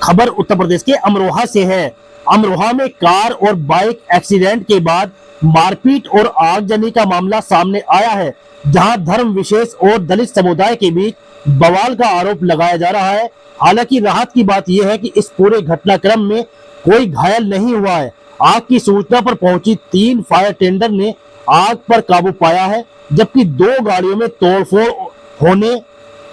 खबर उत्तर प्रदेश के अमरोहा से है। अमरोहा में कार और बाइक एक्सीडेंट के बाद मारपीट और आगजनी का मामला सामने आया है, जहां धर्म विशेष और दलित समुदाय के बीच बवाल का आरोप लगाया जा रहा है। हालांकि राहत की बात यह है कि इस पूरे घटनाक्रम में कोई घायल नहीं हुआ है। आग की सूचना पर पहुंची 3 फायर टेंडर ने आग पर काबू पाया है, जबकि 2 गाड़ियों में तोड़फोड़ होने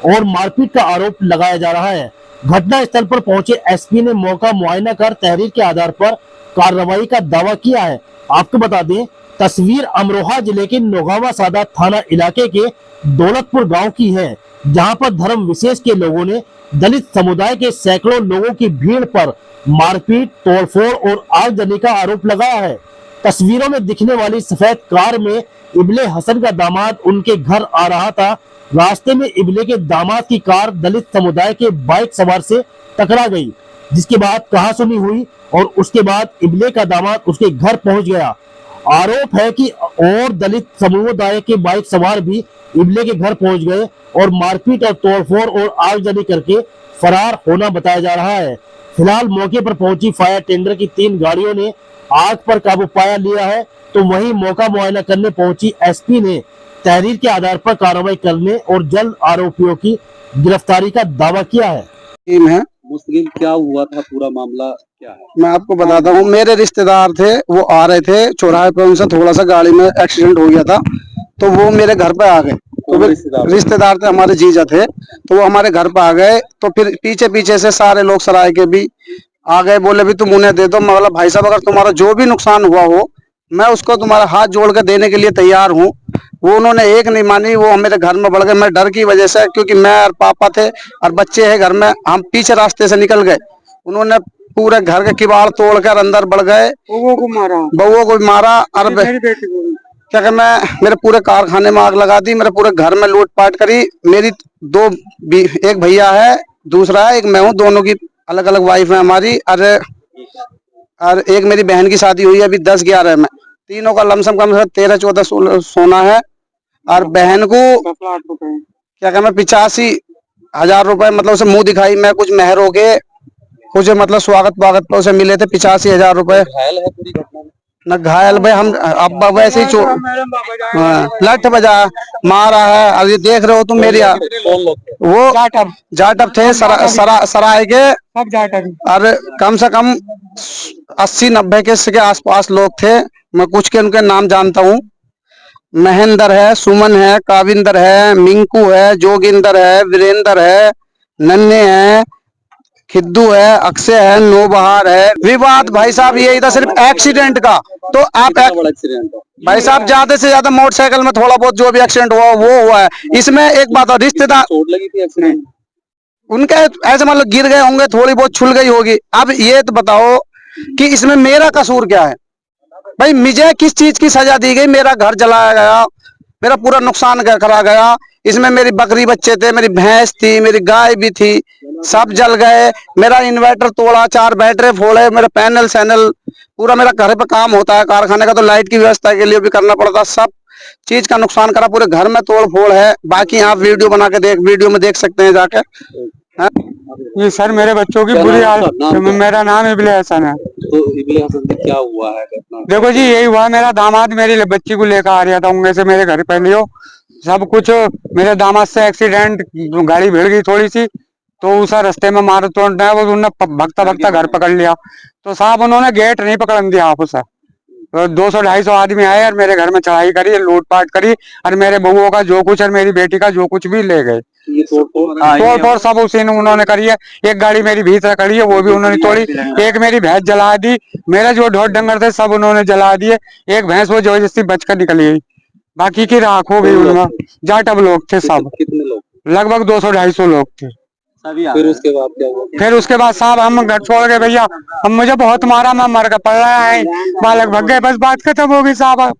और मारपीट का आरोप लगाया जा रहा है। घटना स्थल पर पहुंचे एसपी ने मौका मुआयना कर तहरीर के आधार पर कार्रवाई का दावा किया है। आपको बता दें, तस्वीर अमरोहा जिले के नौगावा सादात थाना इलाके के दौलतपुर गांव की है, जहां पर धर्म विशेष के लोगों ने दलित समुदाय के सैकड़ों लोगों की भीड़ पर मारपीट, तोड़फोड़ और आगजनी का आरोप लगाया है। तस्वीरों में दिखने वाली सफेद कार में इबले हसन का दामाद उनके घर आ रहा था। रास्ते में इबले के दामाद की कार दलित समुदाय के बाइक सवार से टकरा गई, जिसके बाद कहासुनी हुई और उसके बाद इबले का दामाद उसके घर पहुंच गया। आरोप है कि और दलित समुदाय के बाइक सवार भी इबले के घर पहुंच गए और मारपीट और तोड़फोड़ और आगजनी करके फरार होना बताया जा रहा है। फिलहाल मौके पर पहुंची फायर टेंडर की 3 गाड़ियों ने आग पर काबू पाया लिया है, तो वहीं मौका मुआयना करने पहुंची एसपी ने तहरीर के आधार पर कार्रवाई करने और जल्द आरोपियों की गिरफ्तारी का दावा किया है। मुस्लिम क्या हुआ था, पूरा मामला क्या है? मैं आपको बताता हूँ। मेरे रिश्तेदार थे, वो आ रहे थे चौराहे पे, उनसे थोड़ा सा गाड़ी में एक्सीडेंट हो गया था, तो वो मेरे घर पे आ गए। तो रिश्तेदार थे, हमारे जीजा थे, तो वो हमारे घर पे आ गए। तो फिर पीछे पीछे से सारे लोग सराय के भी आ गए, बोले भी तुम उन्हें दे दो। मैं बोला भाई साहब, अगर तुम्हारा जो भी नुकसान हुआ हो, मैं उसको तुम्हारा हाथ जोड़ के देने के लिए तैयार हूँ। वो उन्होंने एक नहीं मानी, वो मेरे घर में बढ़ गए। मैं डर की वजह से, क्योंकि मैं और पापा थे और बच्चे हैं घर में, हम पीछे रास्ते से निकल गए। उन्होंने पूरे घर के किवाड़ तोड़कर अंदर बढ़ गए, बउओं को मारा और क्या कहते, मैं मेरे पूरे कारखाने में आग लगा दी, मेरे पूरे घर में लूटपाट करी। मेरी एक भैया है, दूसरा है, एक मैं हूँ, दोनों की अलग अलग वाइफ है हमारी। और एक मेरी बहन की शादी हुई है अभी 10-11 में। तीनों का लमसम कम से 13-14 सोना है। और बहन को क्या कहते, 85,000 रुपए, मतलब उसे मुंह दिखाई मैं कुछ मेहरों के कुछ मतलब स्वागत पे उसे मिले थे 85,000 रुपए। घायल है पूरी घटना में? न घायल भाई, हम अब वैसे ही लठ बजा मारा है। अब ये देख रहे हो तुम मेरी, वो जाटव थे सराय के, और कम से कम 80-90 के आसपास लोग थे। मैं कुछ के उनके नाम जानता हूँ। महेंद्र है, सुमन है, काविंदर है, मिंकू है, जोगिंदर है, वीरेंद्र है, नन्हे है, खिद्दू है, अक्षय है, नौबहार है। विवाद भाई साहब ये इधर सिर्फ एक्सीडेंट का, तो आप एक्सीडेंट भाई साहब ज्यादा से ज्यादा मोटरसाइकिल में थोड़ा बहुत जो भी एक्सीडेंट हुआ वो हुआ है। इसमें एक बात और, रिश्तेदार चोट लगी थी एक्सीडेंट उनके ऐसे मतलब गिर गए होंगे, थोड़ी बहुत छुल गई होगी। अब ये तो बताओ कि इसमें मेरा कसूर क्या है? भाई मुझे किस चीज की सजा दी गई? मेरा घर जलाया गया, मेरा पूरा नुकसान करा गया। इसमें मेरी बकरी बच्चे थे, मेरी भैंस थी, मेरी गाय भी थी, सब जल गए। मेरा इन्वर्टर तोड़ा, 4 बैटरी फोड़े, मेरा पैनल सैनल पूरा, मेरा घर पे काम होता है कारखाने का, तो लाइट की व्यवस्था के लिए भी करना पड़ता। सब चीज का नुकसान करा, पूरे घर में तोड़ फोड़ है। बाकी आप वीडियो बना के वीडियो में देख सकते हैं जाके। ये सर मेरे बच्चों की बुरी हालत। मेरा नाम इबले हसन है। तो इबले हसन क्या हुआ है घटना? देखो जी, यही हुआ, मेरा दामाद मेरी बच्ची को लेकर आ रहा था उनमें से मेरे घर पहले हो सब कुछ। मेरे दामाद से एक्सीडेंट, गाड़ी भिड़ गई थोड़ी सी, तो उस रास्ते में मारा तो उन्होंने भगता भगता घर पकड़ लिया। तो साहब उन्होंने गेट नहीं पकड़न दिया आप उसे। तो 200-250 आदमी आए और मेरे घर में चढ़ाई करी, लूटपाट करी, और मेरे बउओं का जो कुछ और मेरी बेटी का जो कुछ भी ले गए। तोड़ फोड़ सब उसी ने उन्होंने करी है। एक गाड़ी मेरी भीतर खड़ी है, वो भी उन्होंने तोड़ी। एक मेरी भैंस जला दी, मेरे जो ढोर डंगर थे सब उन्होंने जला दिए। एक भैंस वो जबरदस्ती बचकर निकली गई, बाकी की राख हो गई। उनमें जाटव लोग थे सब, कितने लोग? लगभग 200-250 लोग थे। फिर उसके बाद क्या हुआ? फिर उसके बाद साहब हम घर छोड़ गए भैया। हम मुझे बहुत मारा, मैं मर गया, पड़ रहा है, बालक भग गए, बस बात खत्म हो गई साहब।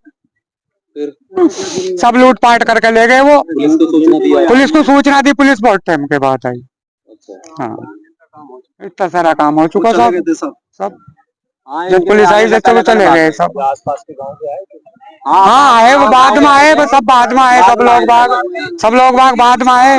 सब लूट पाट करके ले गए। वो पुलिस को सूचना दिया? पुलिस को सूचना दी, पुलिस बहुत टाइम के बाद आई। अच्छा। हाँ, इतना सारा काम हो चुका सब। जब पुलिस आई जब चलो चले गए सब। आसपास के गांव के आए? हाँ आए, वो बाद में आए, बस सब बाद में आए। सब लोग बाग बाद में आए।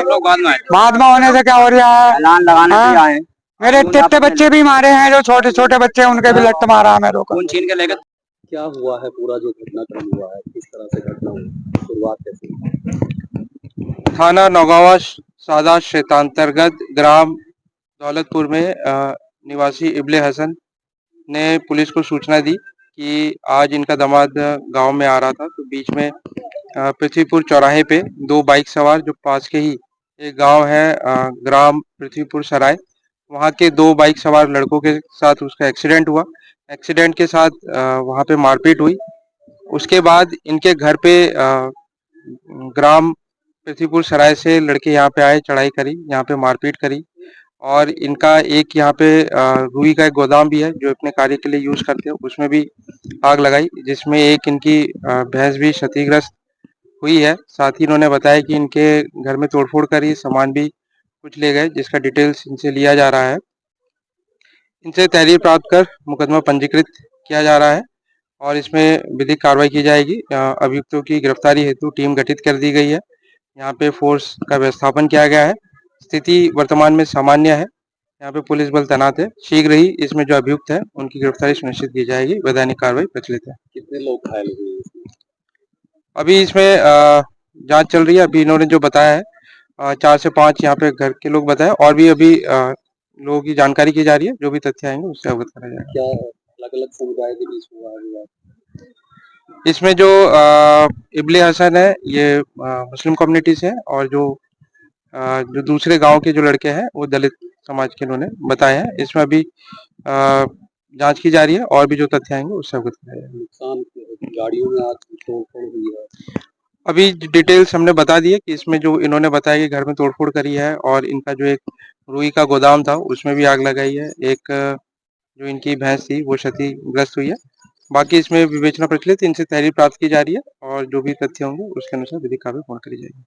बाद में होने से क्या हो रहा है, ऐलान लगाने के लिए आए। मेरे इतने बच्चे भी मारे हैं, जो छोटे छोटे बच्चे हैं उनके भी लट मारा है मेरे को। कौन छीन के लेकर क्या हुआ है, पूरा जो घटनाक्रम हुआ है किस तरह से घटना हुई, शुरुआत कैसे हुई? थाना नौगावा सादा क्षेत्रांतर्गत ग्राम दौलतपुर में निवासी इब्ले हसन ने पुलिस को सूचना दी कि आज इनका दामाद गांव में आ रहा था, तो बीच में पृथ्वीपुर चौराहे पे दो बाइक सवार, जो पास के ही एक गांव है ग्राम पृथ्वीपुर सराय, वहां के दो बाइक सवार लड़कों के साथ उसका एक्सीडेंट हुआ। एक्सीडेंट के साथ वहां पे मारपीट हुई। उसके बाद इनके घर पे ग्राम पृथ्वीपुर सराय से लड़के यहाँ पे आए, चढ़ाई करी, यहाँ पे मारपीट करी और इनका एक यहाँ पे रुई का एक गोदाम भी है जो अपने कार्य के लिए यूज करते हैं, उसमें भी आग लगाई, जिसमें एक इनकी भैंस भी क्षतिग्रस्त हुई है। साथ ही इन्होंने बताया कि इनके घर में तोड़फोड़ करी, सामान भी कुछ ले गए, जिसका डिटेल्स इनसे लिया जा रहा है। इनसे तहरीर प्राप्त कर मुकदमा पंजीकृत किया जा रहा है और इसमें विधिक कार्रवाई की जाएगी। अभियुक्तों की गिरफ्तारी हेतु टीम गठित कर दी गई है। यहाँ पे फोर्स का व्यवस्थापन किया गया है। स्थिति वर्तमान में सामान्य है। यहाँ पे पुलिस बल तैनात है। शीघ्र ही इसमें जो अभियुक्त है उनकी गिरफ्तारी सुनिश्चित की जाएगी। वैधानिक कार्रवाई प्रचलित है। कितने लोग घायल हुए इसमें? अभी इसमें जांच चल रही है। अभी इन्होंने जो बताया है 4 से 5 यहाँ पे घर के लोग बताए, और भी अभी लोगों की जानकारी की जा रही है। जो भी तथ्य आएंगे उससे अवगत करा जाएगा। क्या अलग अलग समुदाय के बीच हुआ है? इसमें जो इब्ले हसन है ये मुस्लिम कम्युनिटी से है, और जो दूसरे गांव के जो लड़के हैं वो दलित समाज के इन्होंने बताए हैं। इसमें अभी जांच की जा रही है और भी जो तथ्य आएंगे उससे अवगत कराया जाएगा। नुकसान गाड़ियों में आज तोड़फोड़ हुई है। अभी डिटेल्स हमने बता दी है कि इसमें जो इन्होंने बताया कि घर में तोड़फोड़ करी है और इनका जो एक रुई का गोदाम था उसमें भी आग लगाई है। एक जो इनकी भैंस थी वो क्षतिग्रस्त हुई है। बाकी इसमें विवेचना प्रचलित, इनसे तहरीर प्राप्त की जा रही है और जो भी तथ्य होंगे उसके अनुसार विधिक कार्रवाई पूर्ण करी जाएगी।